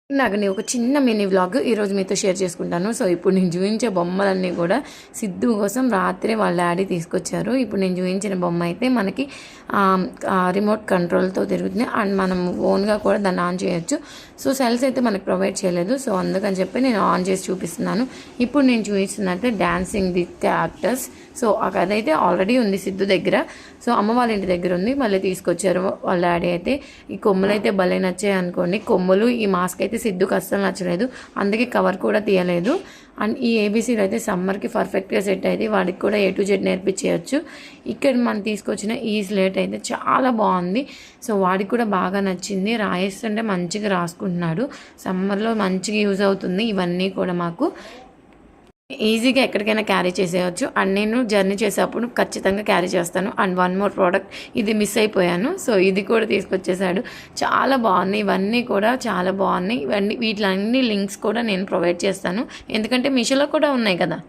నాగని ఒక చిన్న mini vlog ఈరోజు మీతో షేర్ చేసుకుంటాను. సో ఇప్పుడు నేను చూపించే బొమ్మలన్నీ కూడా సిద్ధు కోసం రాత్రి వాళ్ళ డాడీ తీసుకొచ్చారు. ఇప్పుడు నేను చూపించిన బొమ్మ అయితే మనకి రిమోట్ కంట్రోల్తో తిరుగుతుంది అండ్ మనం ఓన్గా కూడా దాన్ని ఆన్ చేయొచ్చు. సో సెల్స్ అయితే మనకు ప్రొవైడ్ చేయలేదు. సో అందుకని చెప్పి నేను ఆన్ చేసి చూపిస్తున్నాను. ఇప్పుడు నేను చూపిస్తున్నట్టే డాన్సింగ్ ది క్యారెక్టర్స్. సో ఆ కథ అయితే ఆల్రెడీ ఉంది సిద్ధు దగ్గర. సో అమ్మ వాళ్ళ ఇంటి దగ్గర ఉంది, మళ్ళీ తీసుకొచ్చారు వాళ్ళ డాడీ అయితే. ఈ కొమ్ములు అయితే భలే నచ్చాయి అనుకోండి. కొమ్ములు ఈ మాస్క్ అయితే సిద్ధుకు అస్సలు నచ్చలేదు, అందుకే కవర్ కూడా తీయలేదు. అండ్ ఈ ఏబీసీలు అయితే సమ్మర్కి పర్ఫెక్ట్గా సెట్ అయితే వాడికి కూడా A to Z నేర్పించేయచ్చు. ఇక్కడ మనం తీసుకొచ్చిన ఈ స్లేట్ అయితే చాలా బాగుంది. సో వాడికి కూడా బాగా నచ్చింది. రాయిస్తుంటే మంచిగా రాసుకుంటున్నాడు. సమ్మర్లో మంచిగా యూజ్ అవుతుంది. ఇవన్నీ కూడా మాకు ఈజీగా ఎక్కడికైనా క్యారీ చేసేయచ్చు. అండ్ నేను జర్నీ చేసేటప్పుడు ఖచ్చితంగా క్యారీ చేస్తాను. అండ్ వన్ మోర్ ప్రోడక్ట్, ఇది మిస్ అయిపోయాను. సో ఇది కూడా తీసుకొచ్చేసాడు. చాలా బాగున్నాయి, ఇవన్నీ కూడా చాలా బాగున్నాయి. ఇవన్నీ వీటిలన్నీ లింక్స్ కూడా నేను ప్రొవైడ్ చేస్తాను, ఎందుకంటే మీషోలో కూడా ఉన్నాయి కదా.